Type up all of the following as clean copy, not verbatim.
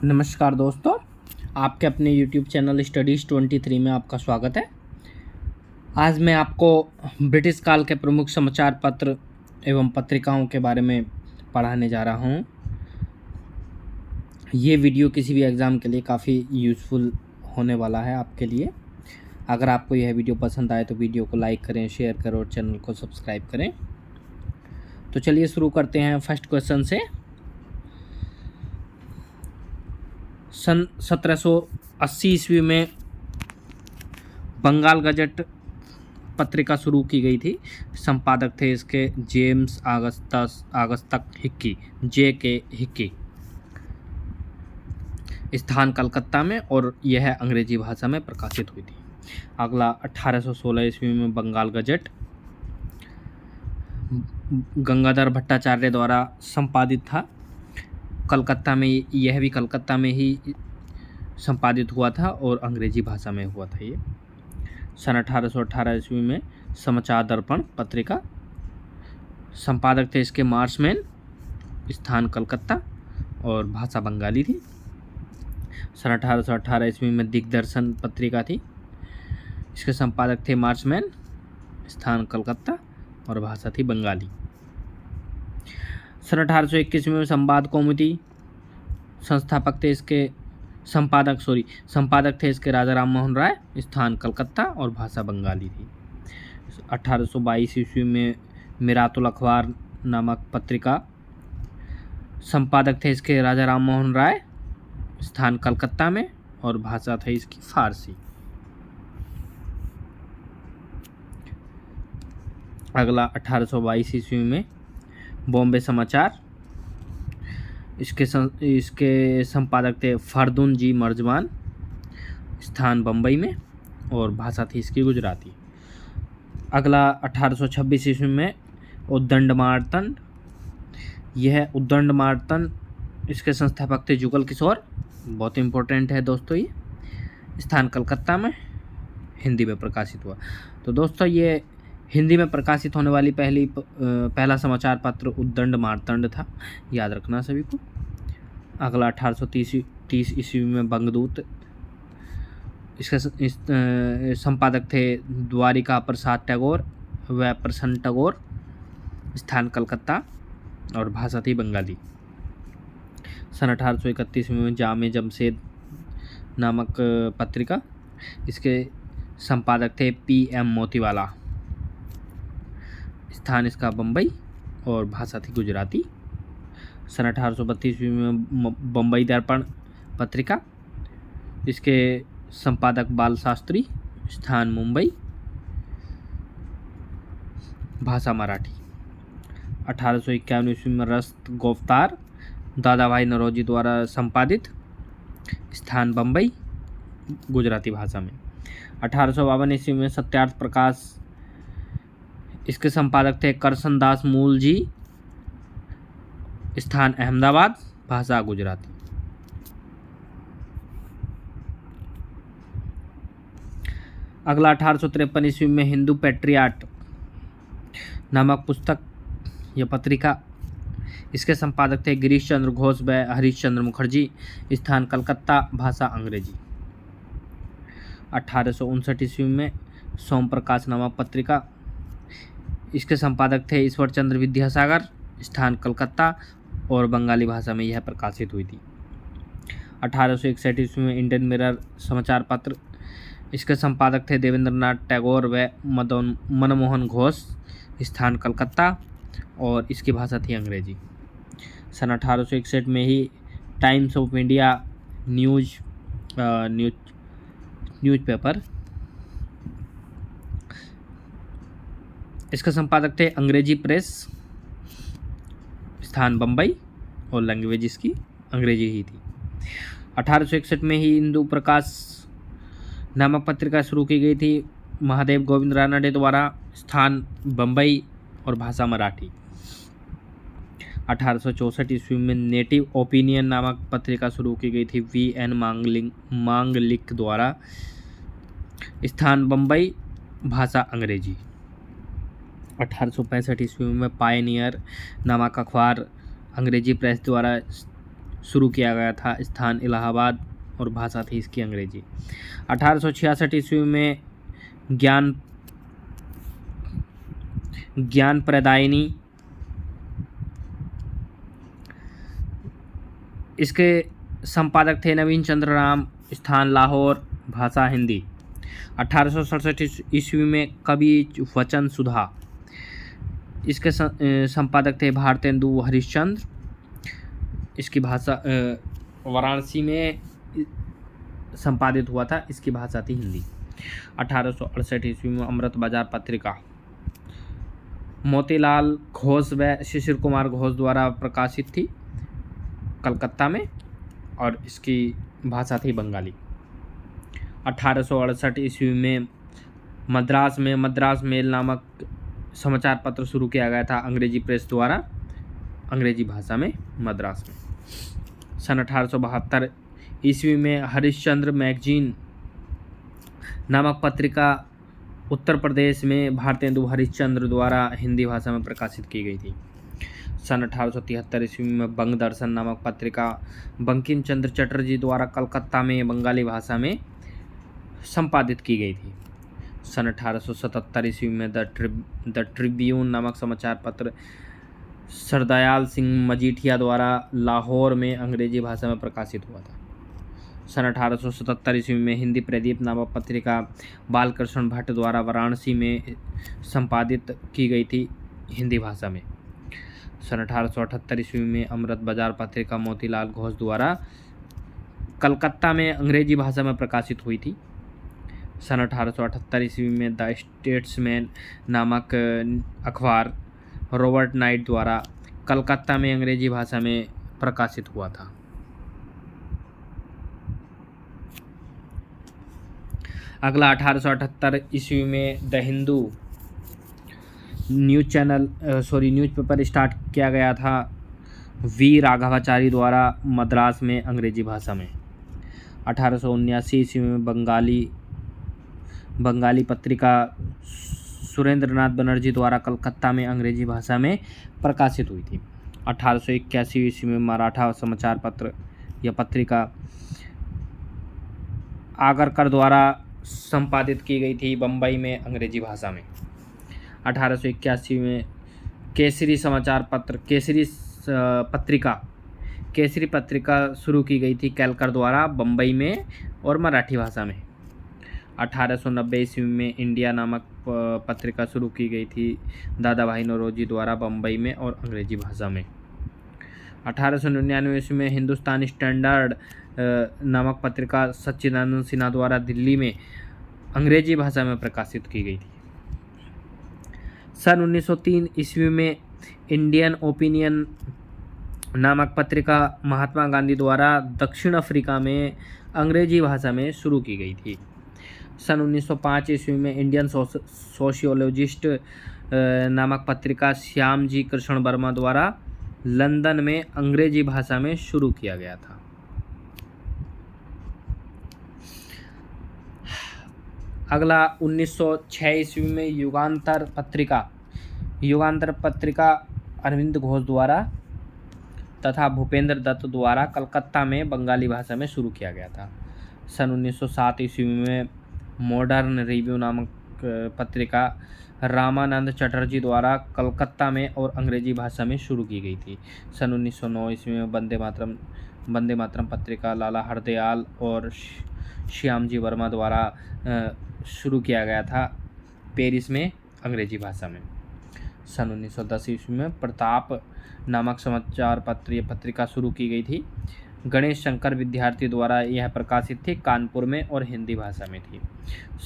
नमस्कार दोस्तों, आपके अपने YouTube चैनल स्टडीज़ 23 में आपका स्वागत है। आज मैं आपको ब्रिटिश काल के प्रमुख समाचार पत्र एवं पत्रिकाओं के बारे में पढ़ाने जा रहा हूँ। ये वीडियो किसी भी एग्ज़ाम के लिए काफ़ी यूज़फुल होने वाला है आपके लिए। अगर आपको यह वीडियो पसंद आए तो वीडियो को लाइक करें, शेयर करें और चैनल को सब्सक्राइब करें। तो चलिए शुरू करते हैं फर्स्ट क्वेश्चन से। सन 1780 ईस्वी में बंगाल गजट पत्रिका शुरू की गई थी। संपादक थे इसके जेम्स आगस्तक हिक्की, जे के हिक्की। स्थान कलकत्ता में और यह अंग्रेजी भाषा में प्रकाशित हुई थी। अगला 1816 ईस्वी में बंगाल गजट गंगाधर भट्टाचार्य द्वारा संपादित था। कलकत्ता में, यह भी कलकत्ता में ही संपादित हुआ था और अंग्रेजी भाषा में हुआ था ये। सन 1818 ईस्वी में समाचार दर्पण पत्रिका, संपादक थे इसके मार्शमैन, स्थान कलकत्ता और भाषा बंगाली थी। सन 1818 ईस्वी में दिग्दर्शन पत्रिका थी, इसके संपादक थे मार्शमैन, स्थान कलकत्ता और भाषा थी बंगाली। सन 1821 में संवाद कौमुदी, संस्थापक थे इसके संपादक थे इसके राजा राम मोहन राय, स्थान कलकत्ता और भाषा बंगाली थी। 1822 ईस्वी में मिरातुल अखबार नामक पत्रिका, संपादक थे इसके राजा राम मोहन राय, स्थान कलकत्ता में और भाषा थी इसकी फारसी। अगला 1822 ईस्वी में बॉम्बे समाचार, इसके संपादक थे फरदुन जी मर्जबान, स्थान बम्बई में और भाषा थी इसकी गुजराती। अगला 1826 ईस्वी में उद्दंडमार्तन, यह उद्दंडमार्तन इसके संस्थापक थे जुगल किशोर, बहुत इंपॉर्टेंट है दोस्तों ये, स्थान कलकत्ता में, हिंदी में प्रकाशित हुआ। तो दोस्तों ये हिंदी में प्रकाशित होने वाली पहला समाचार पत्र उद्दंडमार्तंड था, याद रखना सभी को। अगला 1830 ईस्वी में बंगदूत, इसके संपादक थे द्वारिका प्रसाद टैगोर व प्रसन्न टैगोर, स्थान कलकत्ता और भाषा थी बंगाली। सन 1831 में जामे जमशेद नामक पत्रिका, इसके संपादक थे PM मोतीवाला, स्थान इसका बम्बई और भाषा थी गुजराती। सन 1832 में बम्बई दर्पण पत्रिका, इसके संपादक बाल शास्त्री, स्थान मुंबई, भाषा मराठी। 1851 ईस्वी में रस्त गोफ्तार, दादा भाई नौरोजी द्वारा संपादित, स्थान बम्बई, गुजराती भाषा में। 1852 ईस्वी में सत्यार्थ प्रकाश, इसके संपादक थे करसन दास मूल जी, स्थान अहमदाबाद, भाषा गुजराती। अगला 1853 ईस्वी में हिंदू पैट्रियाट नामक पुस्तक या पत्रिका, इसके संपादक थे गिरीश चंद्र घोष व हरीश चंद्र मुखर्जी, स्थान कलकत्ता, भाषा अंग्रेजी। 1859 ईस्वी में सोम प्रकाश नामक पत्रिका, इसके संपादक थे ईश्वर चंद्र विद्यासागर, स्थान कलकत्ता और बंगाली भाषा में यह प्रकाशित हुई थी। 1861 ईस्वी में इंडियन मिरर समाचार पत्र, इसके संपादक थे देवेंद्रनाथ टैगोर व मनमोहन घोष, स्थान कलकत्ता और इसकी भाषा थी अंग्रेजी। सन 1861 में ही टाइम्स ऑफ इंडिया न्यूज़पेपर, इसका संपादक थे अंग्रेजी प्रेस, स्थान बम्बई और लैंग्वेज इसकी अंग्रेजी ही थी। 1861 में ही हिंदू प्रकाश नामक पत्रिका शुरू की गई थी महादेव गोविंद रानडे द्वारा, स्थान बम्बई और भाषा मराठी। 1864 ईस्वी में नेटिव ओपिनियन नामक पत्रिका शुरू की गई थी VN मांगलिक द्वारा, स्थान बम्बई, भाषा अंग्रेजी। 1865 ईस्वी में पायनियर नामक अखबार अंग्रेजी प्रेस द्वारा शुरू किया गया था। स्थान इलाहाबाद और भाषा थी इसकी अंग्रेजी। 1866 ईस्वी में ज्ञान प्रदायिनी, इसके संपादक थे नवीन चंद्र राम। स्थान लाहौर, भाषा हिंदी। 1867 ईस्वी में कवि वचन सुधा, इसके संपादक थे भारतेंदु हरिश्चंद्र। इसकी भाषा वाराणसी में संपादित हुआ था, इसकी भाषा थी हिंदी। 1868 ईस्वी में अमृत बाजार पत्रिका मोतीलाल घोष व शिशिर कुमार घोष द्वारा प्रकाशित थी कलकत्ता में, और इसकी भाषा थी बंगाली। 1868 ईस्वी में मद्रास मेल नामक समाचार पत्र शुरू किया गया था अंग्रेजी प्रेस द्वारा, अंग्रेजी भाषा में, मद्रास में। सन 1872 ईस्वी में हरिश्चंद्र मैगजीन नामक पत्रिका उत्तर प्रदेश में भारतेंदु हरिश्चंद्र द्वारा हिंदी भाषा में प्रकाशित की गई थी। सन 1873 ईस्वी में बंग दर्शन नामक पत्रिका बंकिम चंद्र चटर्जी द्वारा कलकत्ता में बंगाली भाषा में संपादित की गई थी। सन 1877 ईस्वी में द ट्रिब्यून नामक समाचार पत्र सरदयाल सिंह मजीठिया द्वारा लाहौर में अंग्रेजी भाषा में प्रकाशित हुआ था। सन 1877 ईस्वी में हिंदी प्रदीप नामक पत्रिका बालकृष्ण भट्ट द्वारा वाराणसी में संपादित की गई थी हिंदी भाषा में। सन 1878 ईस्वी में अमृत बाजार पत्रिका मोतीलाल घोष द्वारा कलकत्ता में अंग्रेजी भाषा में प्रकाशित हुई थी। सन 1878 ईस्वी में द स्टेट्समैन नामक अखबार रॉबर्ट नाइट द्वारा कलकत्ता में अंग्रेजी भाषा में प्रकाशित हुआ था। अगला 1878 ईस्वी में द हिंदू न्यूज़पेपर स्टार्ट किया गया था वी राघवाचारी द्वारा मद्रास में अंग्रेजी भाषा में। 1879 ईस्वी में बंगाली पत्रिका सुरेंद्रनाथ बनर्जी द्वारा कलकत्ता में अंग्रेजी भाषा में प्रकाशित हुई थी। 1881 ईस्वी में मराठा समाचार पत्र या पत्रिका आगरकर द्वारा संपादित की गई थी बम्बई में अंग्रेजी भाषा में। 1881 में केसरी पत्रिका शुरू की गई थी कैलकर द्वारा बम्बई में और मराठी भाषा में। 1890 ईस्वी में इंडिया नामक पत्रिका शुरू की गई थी दादा भाई नौरोजी द्वारा बम्बई में और अंग्रेजी भाषा में। 1899 ईस्वी में हिंदुस्तान स्टैंडर्ड नामक पत्रिका सच्चिदानंद सिन्हा द्वारा दिल्ली में अंग्रेजी भाषा में प्रकाशित की गई थी। सन 1903 ईस्वी में इंडियन ओपिनियन नामक पत्रिका महात्मा गांधी द्वारा दक्षिण अफ्रीका में अंग्रेजी भाषा में शुरू की गई थी। सन 1905 ईस्वी में इंडियन सोशियोलॉजिस्ट नामक पत्रिका श्याम जी कृष्ण वर्मा द्वारा लंदन में अंग्रेजी भाषा में शुरू किया गया था। अगला 1906 ईस्वी में युगांतर पत्रिका अरविंद घोष द्वारा तथा भूपेंद्र दत्त द्वारा कलकत्ता में बंगाली भाषा में शुरू किया गया था। सन 1907 ईस्वी में मॉडर्न रिव्यू नामक पत्रिका रामानंद चटर्जी द्वारा कलकत्ता में और अंग्रेजी भाषा में शुरू की गई थी। सन 1909 ईस्वी में वंदे मातरम पत्रिका लाला हरदयाल और श्यामजी वर्मा द्वारा शुरू किया गया था पेरिस में अंग्रेजी भाषा में। सन 1910 ईस्वी में प्रताप नामक समाचार पत्रिका शुरू की गई थी। गणेश शंकर विद्यार्थी द्वारा यह प्रकाशित थी, कानपुर में और हिंदी भाषा में थी।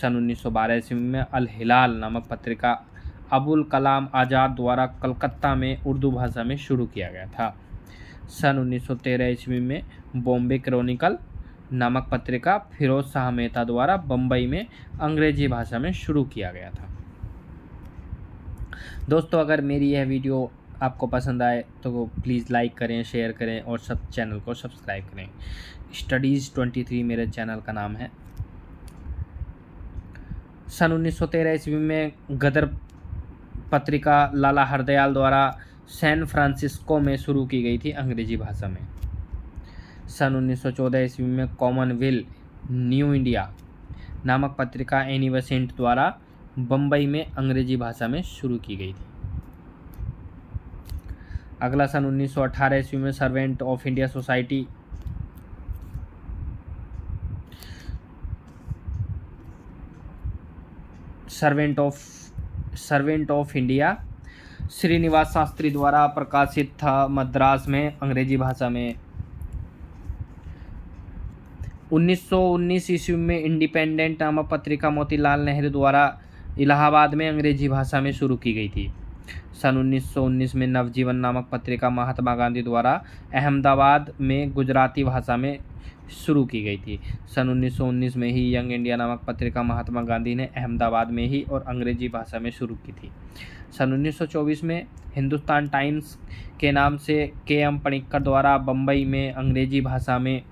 सन 1912 ईस्वी में अल हिलाल नामक पत्रिका अबुल कलाम आज़ाद द्वारा कलकत्ता में उर्दू भाषा में शुरू किया गया था। सन 1913 ईस्वी में बॉम्बे क्रॉनिकल नामक पत्रिका फिरोज शाह मेहता द्वारा बम्बई में अंग्रेजी भाषा में शुरू किया गया था। दोस्तों, अगर मेरी यह वीडियो आपको पसंद आए तो प्लीज़ लाइक करें, शेयर करें और सब चैनल को सब्सक्राइब करें। स्टडीज़ 23 मेरे चैनल का नाम है। सन 1913 ईस्वी में गदर पत्रिका लाला हरदयाल द्वारा सैन फ्रांसिस्को में शुरू की गई थी अंग्रेजी भाषा में। सन 1914 ईस्वी में कॉमनवेल्थ न्यू इंडिया नामक पत्रिका एनी बेसेंट द्वारा बम्बई में अंग्रेजी भाषा में शुरू की गई थी। अगला सन 1918 ईस्वी में servant of India society servant of India Srinivasa Sastri द्वारा प्रकाशित था मद्रास में अंग्रेजी भाषा में। 1919 ईस्वी में इंडिपेंडेंट नामक पत्रिका मोतीलाल नेहरू द्वारा इलाहाबाद में अंग्रेजी भाषा में शुरू की गई थी। सन 1919 में नवजीवन नामक पत्रिका महात्मा गांधी द्वारा अहमदाबाद में गुजराती भाषा में शुरू की गई थी। सन 1919 में ही यंग इंडिया नामक पत्रिका महात्मा गांधी ने अहमदाबाद में ही और अंग्रेजी भाषा में शुरू की थी। सन 1924 में हिंदुस्तान टाइम्स के नाम से के.एम. पणिक्कर द्वारा बम्बई में अंग्रेजी भाषा में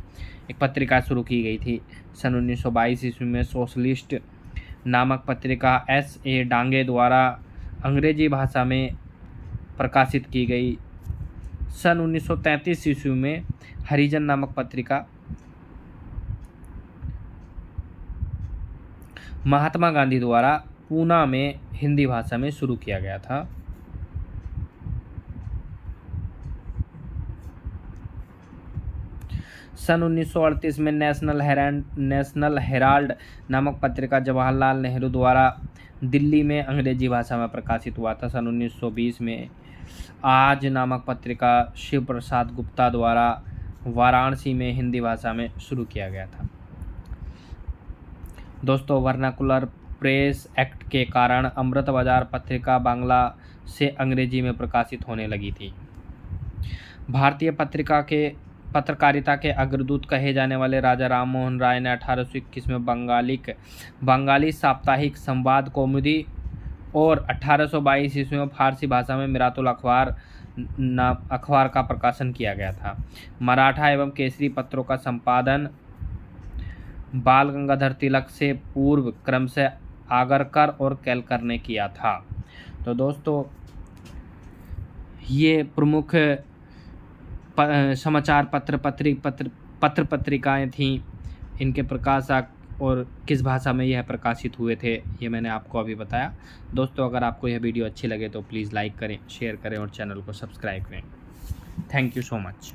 एक पत्रिका शुरू की गई थी। सन 1922 ईस्वी में सोशलिस्ट नामक पत्रिका S.A. डांगे द्वारा अंग्रेजी भाषा में प्रकाशित की गई। सन 1933 ईस्वी में हरिजन नामक पत्रिका महात्मा गांधी द्वारा पूना में हिंदी भाषा में शुरू किया गया था। सन 1938 में नेशनल हेराल्ड नामक पत्रिका जवाहरलाल नेहरू द्वारा दिल्ली में अंग्रेजी भाषा में प्रकाशित हुआ था। सन 1920 में आज नामक पत्रिका शिव प्रसाद गुप्ता द्वारा वाराणसी में हिंदी भाषा में शुरू किया गया था। दोस्तों, वर्नाकुलर प्रेस एक्ट के कारण अमृत बाजार पत्रिका बांग्ला से अंग्रेजी में प्रकाशित होने लगी थी। भारतीय पत्रकारिता के अग्रदूत कहे जाने वाले राजा राम मोहन राय ने 1821 में बंगाली साप्ताहिक संवाद कौमुदी और 1822 ईस्वी में फारसी भाषा में मिरातुल अखबार का प्रकाशन किया गया था। मराठा एवं केसरी पत्रों का संपादन बाल गंगाधर तिलक से पूर्व क्रमशः आगरकर और केलकर ने किया था। तो दोस्तों, ये प्रमुख समाचार पत्रिकाएं थीं, इनके प्रकाशक और किस भाषा में यह प्रकाशित हुए थे, ये मैंने आपको अभी बताया। दोस्तों, अगर आपको यह वीडियो अच्छी लगे तो प्लीज़ लाइक करें, शेयर करें और चैनल को सब्सक्राइब करें। Thank you so much.